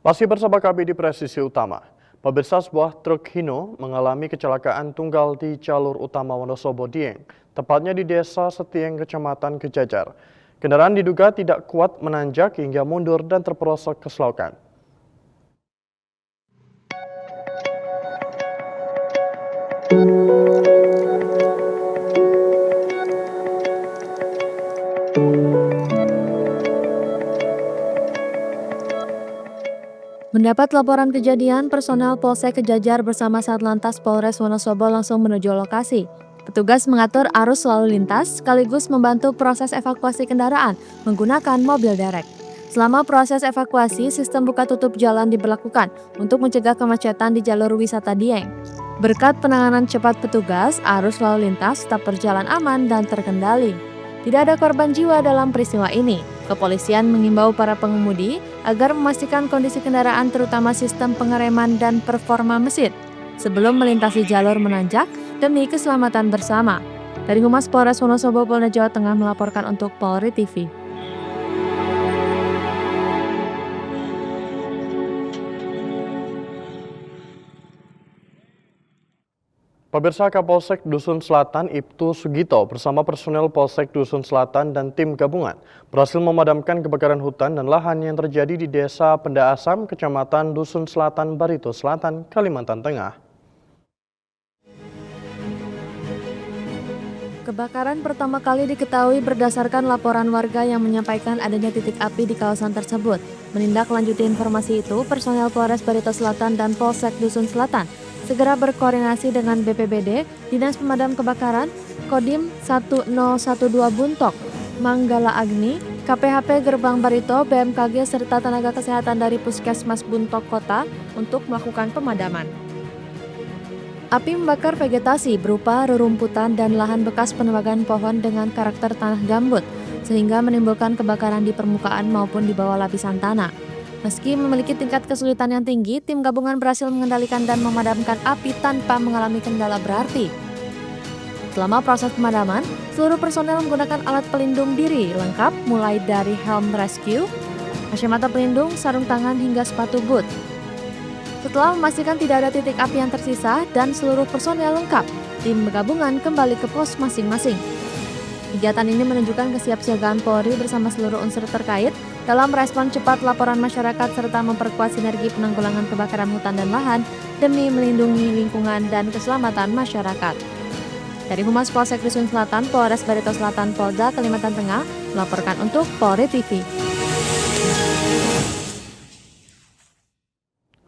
Masih bersama kami di Presisi Utama. Pemirsa, sebuah truk Hino mengalami kecelakaan tunggal di jalur utama Wonosobo Dieng, tepatnya di Desa Setieng, Kecamatan Kejajar. Kendaraan diduga tidak kuat menanjak hingga mundur dan terperosok ke selokan. Mendapat laporan kejadian, personel Polsek Kejajar bersama Satlantas Polres Wonosobo langsung menuju lokasi. Petugas mengatur arus lalu lintas sekaligus membantu proses evakuasi kendaraan menggunakan mobil derek. Selama proses evakuasi, sistem buka tutup jalan diberlakukan untuk mencegah kemacetan di jalur wisata Dieng. Berkat penanganan cepat petugas, arus lalu lintas tetap berjalan aman dan terkendali. Tidak ada korban jiwa dalam peristiwa ini. Kepolisian mengimbau para pengemudi agar memastikan kondisi kendaraan terutama sistem pengereman dan performa mesin sebelum melintasi jalur menanjak demi keselamatan bersama. Dari Humas Polres Wonosobo, Polda Jawa Tengah melaporkan untuk Polri TV. Pemirsa, Kapolsek Dusun Selatan Ibtu Sugito bersama personel Polsek Dusun Selatan dan tim gabungan berhasil memadamkan kebakaran hutan dan lahan yang terjadi di Desa Penda Asam, Kecamatan Dusun Selatan, Barito Selatan, Kalimantan Tengah. Kebakaran pertama kali diketahui berdasarkan laporan warga yang menyampaikan adanya titik api di kawasan tersebut. Menindaklanjuti informasi itu, personel Polres Barito Selatan dan Polsek Dusun Selatan segera berkoordinasi dengan BPBD, Dinas Pemadam Kebakaran, Kodim 1012 Buntok, Manggala Agni, KPHP Gerbang Barito, BMKG, serta tenaga kesehatan dari Puskesmas Buntok Kota untuk melakukan pemadaman. Api membakar vegetasi berupa rerumputan dan lahan bekas penebangan pohon dengan karakter tanah gambut, sehingga menimbulkan kebakaran di permukaan maupun di bawah lapisan tanah. Meski memiliki tingkat kesulitan yang tinggi, tim gabungan berhasil mengendalikan dan memadamkan api tanpa mengalami kendala berarti. Selama proses pemadaman, seluruh personel menggunakan alat pelindung diri lengkap mulai dari helm rescue, kacamata pelindung, sarung tangan hingga sepatu boot. Setelah memastikan tidak ada titik api yang tersisa dan seluruh personel lengkap, tim gabungan kembali ke pos masing-masing. Kegiatan ini menunjukkan kesiapsiagaan Polri bersama seluruh unsur terkait dalam respon cepat laporan masyarakat serta memperkuat sinergi penanggulangan kebakaran hutan dan lahan demi melindungi lingkungan dan keselamatan masyarakat. Dari Humas Polsek Dusun Selatan, Polres Barito Selatan, Polda Kalimantan Tengah melaporkan untuk Polri TV.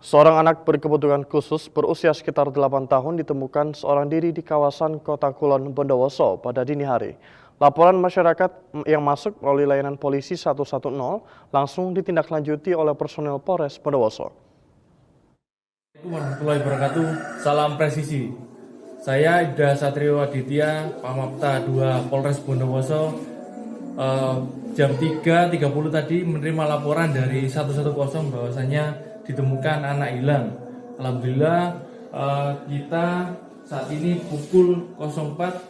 Seorang anak berkebutuhan khusus berusia sekitar 8 tahun ditemukan seorang diri di kawasan Kota Kulon, Bondowoso pada dini hari. Laporan masyarakat yang masuk melalui layanan polisi 110 langsung ditindaklanjuti oleh personel Polres Bondowoso. Assalamualaikum warahmatullahi wabarakatuh. Salam presisi. Saya Ida Satrio Aditya, Pamapta 2 Polres Bondowoso. Jam 3.30 tadi menerima laporan dari 110 bahwasanya ditemukan anak hilang. Alhamdulillah kita saat ini pukul 04.00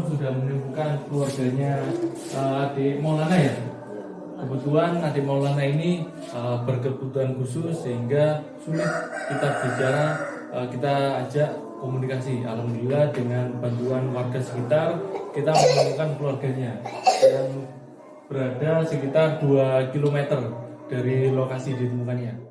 sudah menemukan keluarganya adik Maulana ya. Kebetulan adik Maulana ini berkebutuhan khusus sehingga sulit kita bicara, kita ajak komunikasi. Alhamdulillah dengan bantuan warga sekitar kita menemukan keluarganya yang berada sekitar 2 km dari lokasi ditemukannya.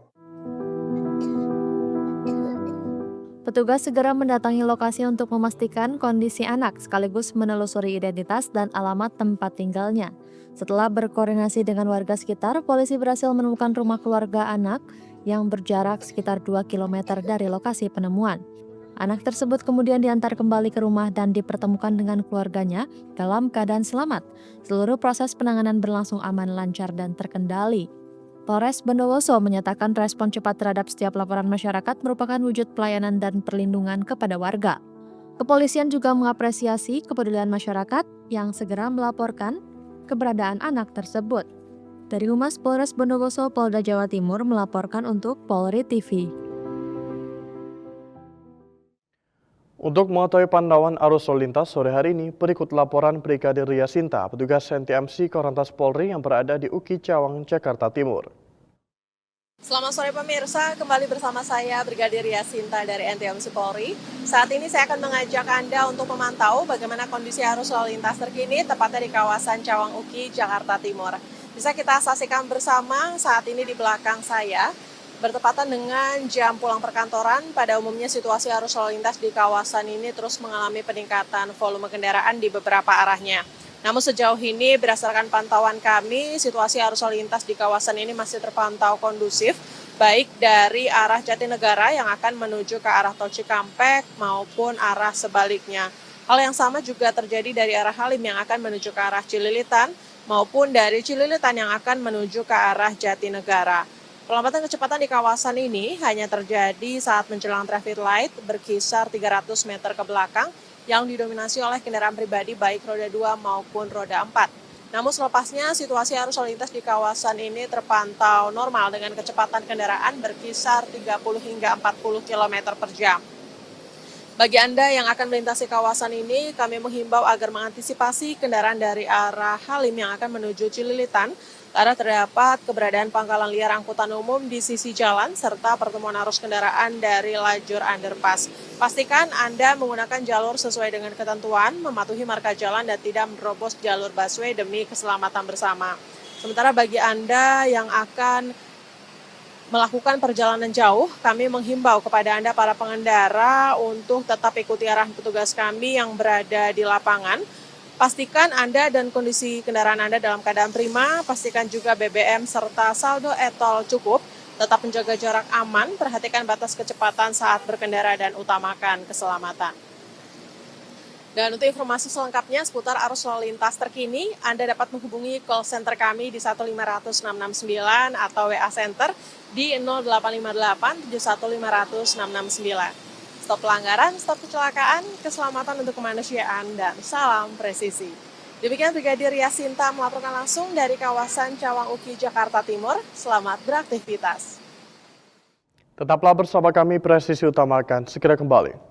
Petugas segera mendatangi lokasi untuk memastikan kondisi anak sekaligus menelusuri identitas dan alamat tempat tinggalnya. Setelah berkoordinasi dengan warga sekitar, polisi berhasil menemukan rumah keluarga anak yang berjarak sekitar 2 km dari lokasi penemuan. Anak tersebut kemudian diantar kembali ke rumah dan dipertemukan dengan keluarganya dalam keadaan selamat. Seluruh proses penanganan berlangsung aman, lancar, dan terkendali. Polres Bondowoso menyatakan respon cepat terhadap setiap laporan masyarakat merupakan wujud pelayanan dan perlindungan kepada warga. Kepolisian juga mengapresiasi kepedulian masyarakat yang segera melaporkan keberadaan anak tersebut. Dari Humas Polres Bondowoso, Polda Jawa Timur melaporkan untuk Polri TV. Untuk mengetahui pantauan arus lalu lintas sore hari ini, berikut laporan Brigadir Riasinta, petugas NTMC Korlantas Polri yang berada di UKI Cawang, Jakarta Timur. Selamat sore pemirsa, kembali bersama saya Brigadir Yasinta dari NTMC Polri. Saat ini saya akan mengajak Anda untuk memantau bagaimana kondisi arus lalu lintas terkini tepatnya di kawasan Cawang Uki, Jakarta Timur. Bisa kita saksikan bersama saat ini di belakang saya, bertepatan dengan jam pulang perkantoran. Pada umumnya situasi arus lalu lintas di kawasan ini terus mengalami peningkatan volume kendaraan di beberapa arahnya. Namun sejauh ini berdasarkan pantauan kami, situasi arus lalu lintas di kawasan ini masih terpantau kondusif, baik dari arah Jatinegara yang akan menuju ke arah Tol Cikampek maupun arah sebaliknya. Hal yang sama juga terjadi dari arah Halim yang akan menuju ke arah Cililitan maupun dari Cililitan yang akan menuju ke arah Jatinegara. Pelambatan kecepatan di kawasan ini hanya terjadi saat menjelang traffic light berkisar 300 meter ke belakang yang didominasi oleh kendaraan pribadi baik roda 2 maupun roda 4. Namun selepasnya situasi arus lalu lintas di kawasan ini terpantau normal dengan kecepatan kendaraan berkisar 30 hingga 40 km per jam. Bagi Anda yang akan melintasi kawasan ini, kami menghimbau agar mengantisipasi kendaraan dari arah Halim yang akan menuju Cililitan karena terdapat keberadaan pangkalan liar angkutan umum di sisi jalan serta pertemuan arus kendaraan dari lajur underpass. Pastikan Anda menggunakan jalur sesuai dengan ketentuan, mematuhi marka jalan dan tidak menerobos jalur busway demi keselamatan bersama. Sementara bagi Anda yang akan melakukan perjalanan jauh, kami menghimbau kepada Anda para pengendara untuk tetap ikuti arahan petugas kami yang berada di lapangan. Pastikan Anda dan kondisi kendaraan Anda dalam keadaan prima, pastikan juga BBM serta saldo e-tol cukup, tetap menjaga jarak aman, perhatikan batas kecepatan saat berkendara dan utamakan keselamatan. Dan untuk informasi selengkapnya seputar arus lalu lintas terkini, Anda dapat menghubungi call center kami di 1500669 atau WA Center di 0858 71500 669. Stop pelanggaran, stop kecelakaan, keselamatan untuk kemanusiaan, dan salam presisi. Demikian Brigadir Yasinta melaporkan langsung dari kawasan Cawang Uki, Jakarta Timur. Selamat beraktivitas. Tetaplah bersama kami, Presisi Utamakan segera kembali.